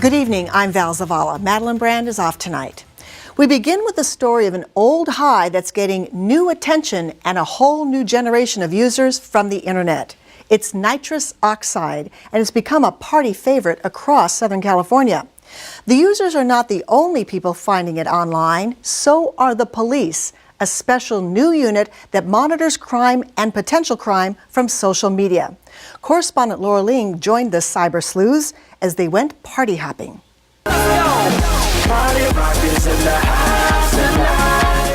Good evening, I'm Val Zavala. Madeline Brand is off tonight. We begin with the story of an old high that's getting new attention and a whole new generation of users from the internet. It's nitrous oxide, and it's become a party favorite across Southern California. The users are not the only people finding it online, so are the police, a special new unit that monitors crime and potential crime from social media. Correspondent Laura Ling joined the cyber sleuths as they went party hopping.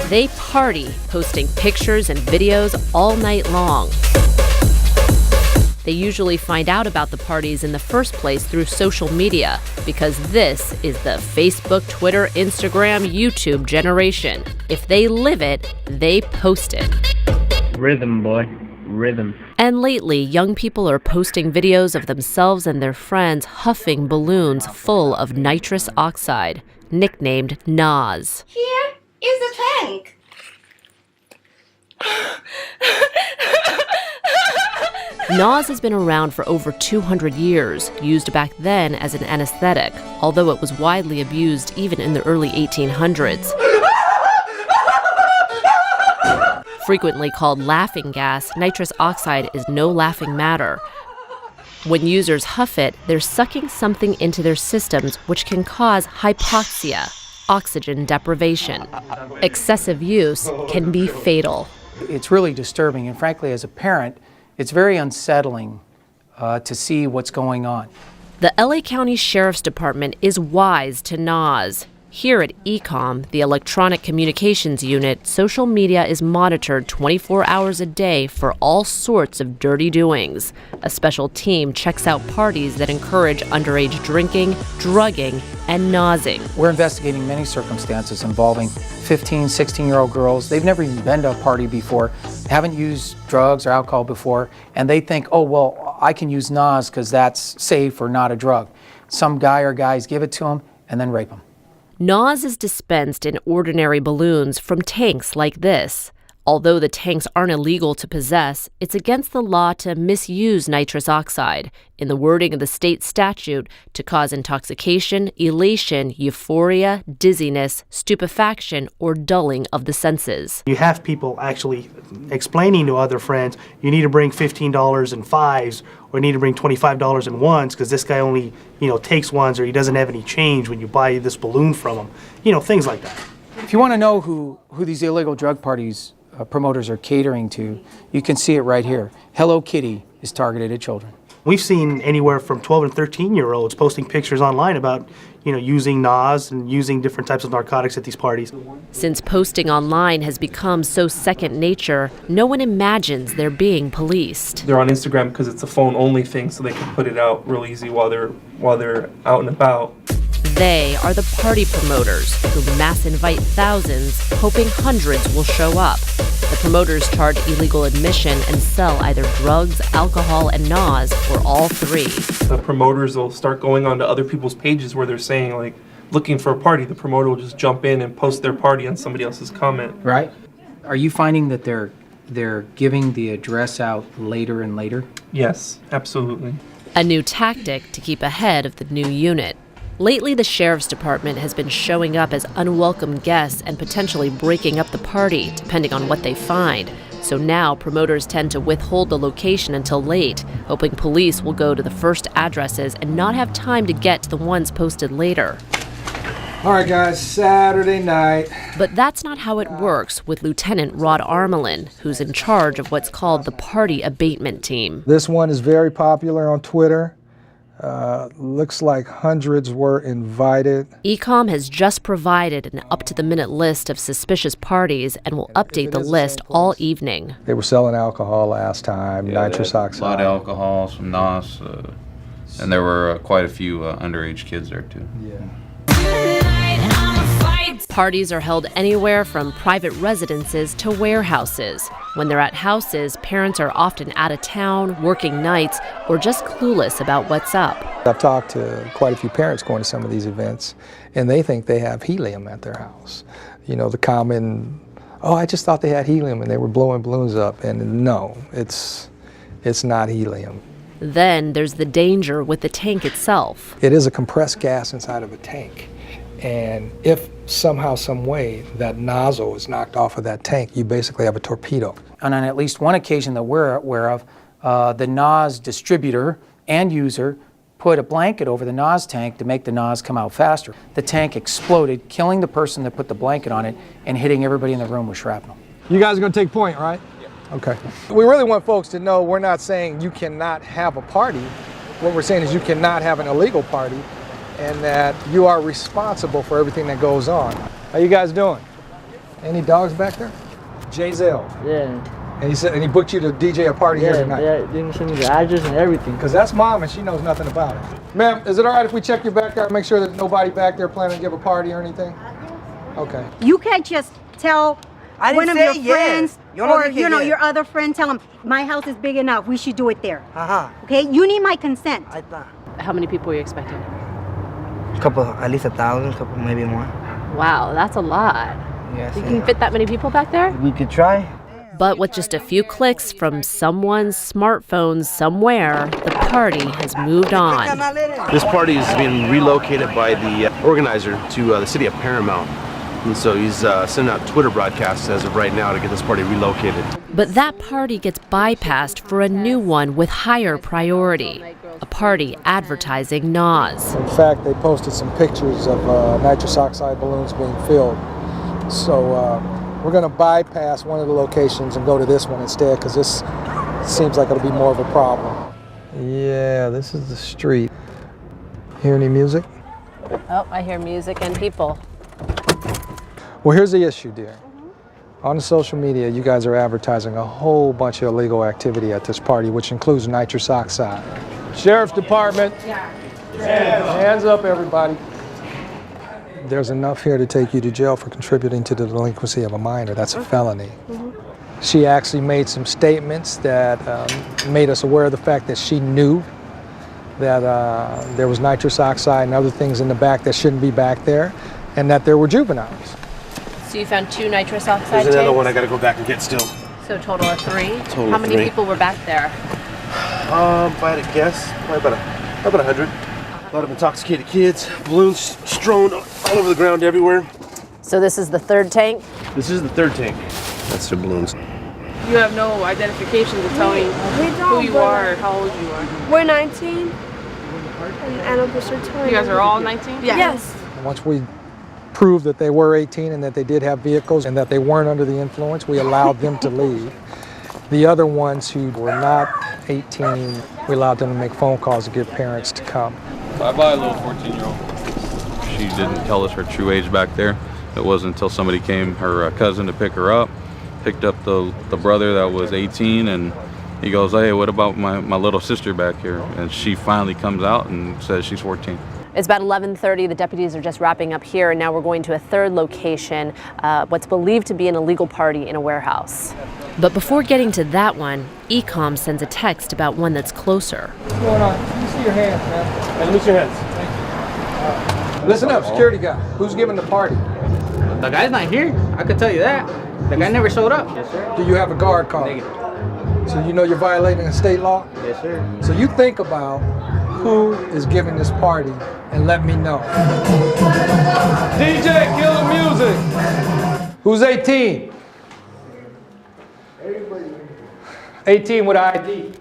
They party, posting pictures and videos all night long. They usually find out about the parties in the first place through social media, because this is the Facebook, Twitter, Instagram, YouTube generation. If they live it, they post it. Rhythm, boy. Rhythm. And lately, young people are posting videos of themselves and their friends huffing balloons full of nitrous oxide, nicknamed NOS. Here is the tank. NOS has been around for over 200 years, used back then as an anesthetic, although it was widely abused even in the early 1800s. Frequently called laughing gas, nitrous oxide is no laughing matter. When users huff it, they're sucking something into their systems which can cause hypoxia, oxygen deprivation. Excessive use can be fatal. It's really disturbing, and frankly, as a parent, it's very unsettling to see what's going on. The LA County Sheriff's Department is wise to NOS. Here at ECOM, the Electronic Communications Unit, social media is monitored 24 hours a day for all sorts of dirty doings. A special team checks out parties that encourage underage drinking, drugging, and nosing. We're investigating many circumstances involving 15, 16-year-old girls. They've never even been to a party before, haven't used drugs or alcohol before, and they think, oh, well, I can use NOS because that's safe or not a drug. Some guy or guys give it to them and then rape them. NOS is dispensed in ordinary balloons from tanks like this. Although the tanks aren't illegal to possess, it's against the law to misuse nitrous oxide, in the wording of the state statute, to cause intoxication, elation, euphoria, dizziness, stupefaction, or dulling of the senses. You have people actually explaining to other friends, you need to bring $15 in fives, or you need to bring $25 in ones, because this guy only, takes ones, or he doesn't have any change when you buy this balloon from him. Things like that. If you want to know who these illegal drug parties promoters are catering to, you can see it right here. Hello Kitty is targeted at children. We've seen anywhere from 12 and 13-year-olds posting pictures online about, using NOS and using different types of narcotics at these parties. Since posting online has become so second nature, no one imagines they're being policed. They're on Instagram because it's a phone-only thing, so they can put it out real easy while they're out and about. They are the party promoters who mass invite thousands, hoping hundreds will show up. The promoters charge illegal admission and sell either drugs, alcohol, and NOS, or all three. The promoters will start going onto other people's pages where they're saying, looking for a party. The promoter will just jump in and post their party on somebody else's comment. Right. Are you finding that they're giving the address out later and later? Yes, absolutely. A new tactic to keep ahead of the new unit. Lately, the Sheriff's Department has been showing up as unwelcome guests and potentially breaking up the party, depending on what they find. So now, promoters tend to withhold the location until late, hoping police will go to the first addresses and not have time to get to the ones posted later. All right, guys, Saturday night. But that's not how it works with Lieutenant Rod Armelin, who's in charge of what's called the Party Abatement Team. This one is very popular on Twitter. Looks like hundreds were invited. ECOM has just provided an up-to-the-minute list of suspicious parties and will update the list all evening. They were selling alcohol last time, A nitrous lot oxide. of alcohol, some NOS, and there were quite a few underage kids there too. Yeah. Parties are held anywhere from private residences to warehouses. When they're at houses, parents are often out of town, working nights, or just clueless about what's up. I've talked to quite a few parents going to some of these events, and they think they have helium at their house. The common, oh, I just thought they had helium and they were blowing balloons up, and no, it's not helium. Then there's the danger with the tank itself. It is a compressed gas inside of a tank. And if somehow, some way, that nozzle is knocked off of that tank, you basically have a torpedo. And on at least one occasion that we're aware of, the NOS distributor and user put a blanket over the NOS tank to make the NOS come out faster. The tank exploded, killing the person that put the blanket on it and hitting everybody in the room with shrapnel. You guys are going to take point, right? Yeah. Okay. We really want folks to know we're not saying you cannot have a party. What we're saying is you cannot have an illegal party, and that you are responsible for everything that goes on. How you guys doing? Any dogs back there? Jay Zell. Yeah. And he booked you to DJ a party here tonight. Yeah, they didn't send me the address and everything. Because that's Mom and she knows nothing about it. Ma'am, is it all right if we check your backyard, make sure that nobody back there planning to give a party or anything? Okay. You can't just tell one of your friends or your other friend, tell them, my house is big enough, we should do it there. Okay, you need my consent. How many people are you expecting? Couple, at least 1,000, couple, maybe more. Wow, that's a lot. Yes. You can fit that many people back there? We could try. But with just a few clicks from someone's smartphone somewhere, the party has moved on. This party is being relocated by the organizer to the city of Paramount. And so he's sending out Twitter broadcasts as of right now to get this party relocated. But that party gets bypassed for a new one with higher priority, a party advertising NOS. In fact, they posted some pictures of nitrous oxide balloons being filled. So we're going to bypass one of the locations and go to this one instead, because this seems like it'll be more of a problem. Yeah, this is the street. Hear any music? Oh, I hear music and people. Well, here's the issue, dear. On the social media, you guys are advertising a whole bunch of illegal activity at this party, which includes nitrous oxide. Sheriff's Department, hands up, everybody. There's enough here to take you to jail for contributing to the delinquency of a minor. That's a felony. She actually made some statements that made us aware of the fact that she knew that there was nitrous oxide and other things in the back that shouldn't be back there, and that there were juveniles. So you found 2 nitrous oxide There's another tanks? one I gotta go back and get still. So a total of 3? Total How of many 3. people were back there? If I had to guess, probably about 100. A lot of intoxicated kids, balloons strewn all over the ground everywhere. So this is the 3rd tank? This is the 3rd tank. That's the balloons. You have no identification to tell me who you are or how old you are. We're 19. And Officer 20. You guys are all 19? Yes. Once we proved that they were 18 and that they did have vehicles and that they weren't under the influence, we allowed them to leave. The other ones who were not 18, we allowed them to make phone calls to get parents to come. Bye-bye, little 14-year-old. She didn't tell us her true age back there. It wasn't until somebody came, her cousin, to pick her up, picked up the brother that was 18, and he goes, hey, what about my little sister back here? And she finally comes out and says she's 14. It's about 11:30. The deputies are just wrapping up here, and now we're going to a 3rd location, what's believed to be an illegal party in a warehouse. But before getting to that one, Ecom sends a text about one that's closer. What's going on? Let me see your hands, man. Hey, loose your hands. Listen up, security guy. Who's giving the party? The guy's not here. I could tell you that. The guy never showed up. Yes, sir. Do you have a guard card? Negative. So you know you're violating a state law? Yes, sir. So you think about who is giving this party and let me know. DJ, kill the music. Who's 18? 18 with ID.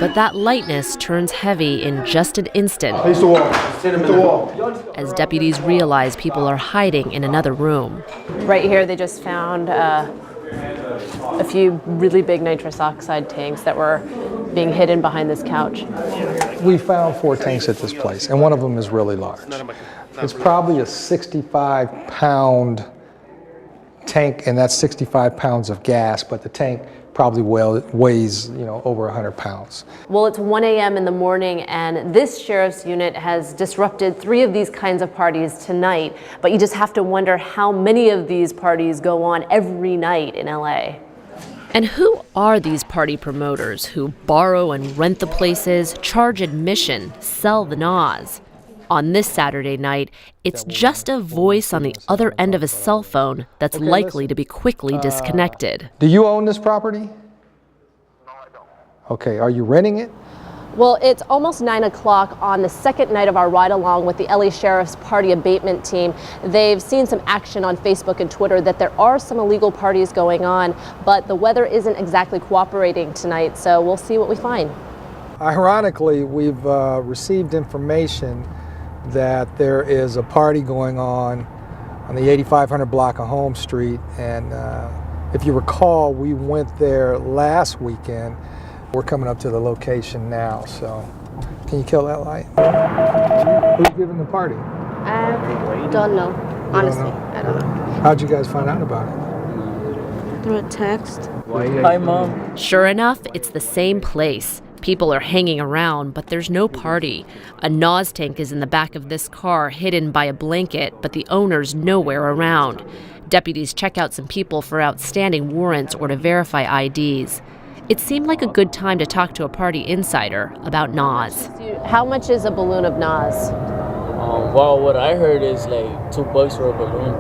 But that lightness turns heavy in just an instant Face the wall. Hit the wall. as deputies realize people are hiding in another room. Right here, they just found a few really big nitrous oxide tanks that were being hidden behind this couch. We found 4 tanks at this place, and one of them is really large. It's probably a 65-pound tank, and that's 65 pounds of gas, but the tank probably weighs, over 100 pounds. Well, it's 1 a.m. in the morning, and this sheriff's unit has disrupted 3 of these kinds of parties tonight, but you just have to wonder how many of these parties go on every night in LA. And who are these party promoters who borrow and rent the places, charge admission, sell the NOS? On this Saturday night, it's just a voice on the other end of a cell phone that's likely to be quickly disconnected. Do you own this property? No, I don't. Okay, are you renting it? Well, it's almost 9 o'clock on the second night of our ride along with the LA Sheriff's Party Abatement Team. They've seen some action on Facebook and Twitter that there are some illegal parties going on, but the weather isn't exactly cooperating tonight, so we'll see what we find. Ironically, we've received information that there is a party going on the 8500 block of Holmes Street, and if you recall, we went there last weekend. We're coming up to the location now, so can you kill that light? Who's giving the party? I don't know. Honestly, I don't know. How'd you guys find out about it? Through a text. Hi, Mom. Sure enough, it's the same place. People are hanging around, but there's no party. A NOS tank is in the back of this car, hidden by a blanket, but the owner's nowhere around. Deputies check out some people for outstanding warrants or to verify IDs. It seemed like a good time to talk to a party insider about NOS. How much is a balloon of NOS? Well, what I heard is like $2 for a balloon,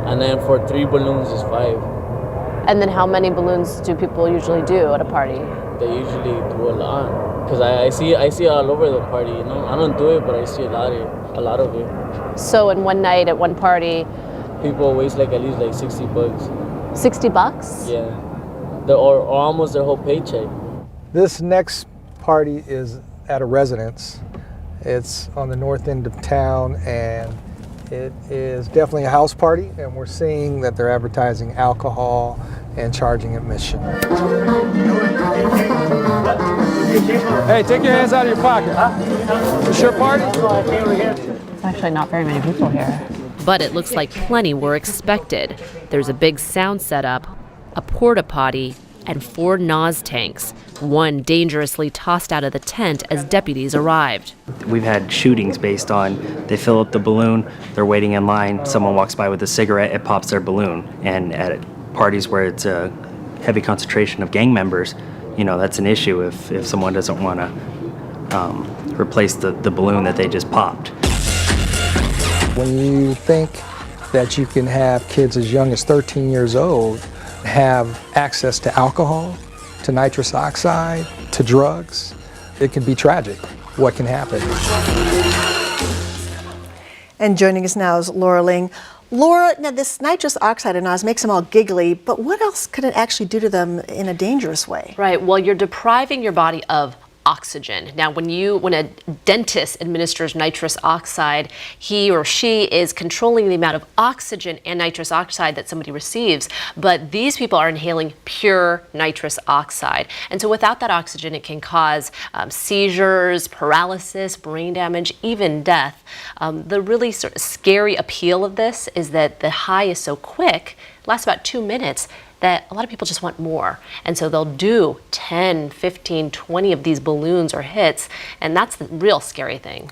and then for 3 balloons is $5. And then how many balloons do people usually do at a party? They usually do a lot, because I see it all over the party. You know, I don't do it, but I see a lot of it. So in one night at one party, people waste like at least like $60. $60? Yeah. Or almost their whole paycheck. This next party is at a residence. It's on the north end of town, and it is definitely a house party, and we're seeing that they're advertising alcohol and charging admission. Hey, take your hands out of your pocket. It's your party? There's actually not very many people here. But it looks like plenty were expected. There's a big sound setup, a porta potty, and 4 NOS tanks, one dangerously tossed out of the tent as deputies arrived. We've had shootings based on they fill up the balloon, they're waiting in line, someone walks by with a cigarette, it pops their balloon. And at parties where it's a heavy concentration of gang members, you know, that's an issue if someone doesn't want to replace the balloon that they just popped. When you think that you can have kids as young as 13 years old have access to alcohol, to nitrous oxide, to drugs, it can be tragic what can happen. And joining us now is Laura Ling. Laura, now this nitrous oxide in NOS makes them all giggly, but what else could it actually do to them in a dangerous way? Right, well, you're depriving your body of oxygen. Now, when a dentist administers nitrous oxide, he or she is controlling the amount of oxygen and nitrous oxide that somebody receives, but these people are inhaling pure nitrous oxide. And so without that oxygen, it can cause seizures, paralysis, brain damage, even death. The really sort of scary appeal of this is that the high is so quick, lasts about 2 minutes, that a lot of people just want more. And so they'll do 10, 15, 20 of these balloons or hits, and that's the real scary thing.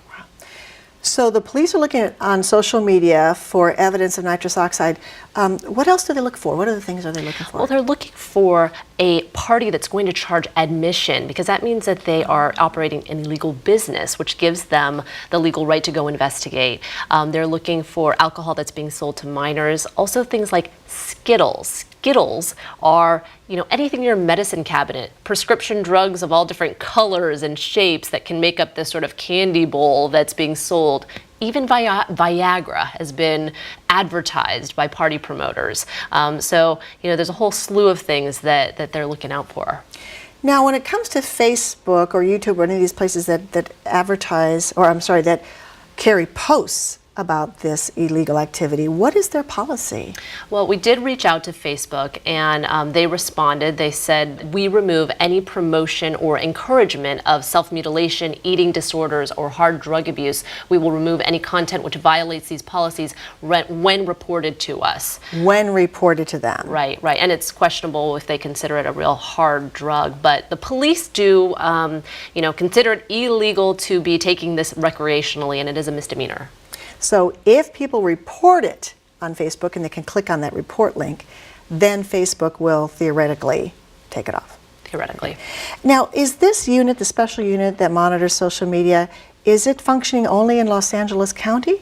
So the police are looking on social media for evidence of nitrous oxide. What else do they look for? What other things are they looking for? Well, they're looking for a party that's going to charge admission, because that means that they are operating an illegal business, which gives them the legal right to go investigate. They're looking for alcohol that's being sold to minors. Also things like Skittles. Skittles are, anything in your medicine cabinet, prescription drugs of all different colors and shapes that can make up this sort of candy bowl that's being sold. Even Viagra has been advertised by party promoters. So, there's a whole slew of things that they're looking out for. Now, when it comes to Facebook or YouTube or any of these places that advertise, or that carry posts about this illegal activity, what is their policy? Well, we did reach out to Facebook, and they responded. They said, we remove any promotion or encouragement of self-mutilation, eating disorders, or hard drug abuse. We will remove any content which violates these policies when reported to us. When reported to them. Right. And it's questionable if they consider it a real hard drug. But the police do, consider it illegal to be taking this recreationally, and it is a misdemeanor. So if people report it on Facebook and they can click on that report link, then Facebook will theoretically take it off. Theoretically. Now, is this unit, the special unit that monitors social media, Is it functioning only in Los Angeles County?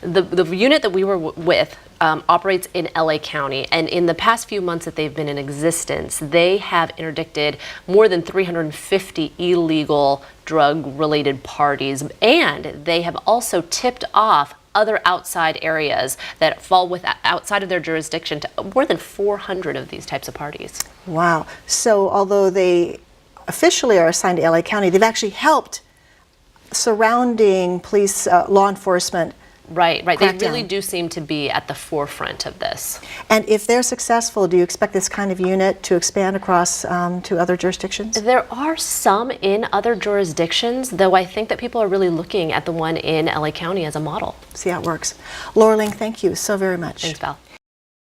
The unit that we were with operates in LA County, and in the past few months that they've been in existence, they have interdicted more than 350 illegal drug-related parties, and they have also tipped off other outside areas that fall outside of their jurisdiction to more than 400 of these types of parties. Wow. So although they officially are assigned to LA County, they've actually helped surrounding police, law enforcement. Right. They really do seem to be at the forefront of this. And if they're successful, do you expect this kind of unit to expand across to other jurisdictions? There are some in other jurisdictions, though I think that people are really looking at the one in LA County as a model. See how it works. Laura Ling, thank you so very much. Thanks, Val.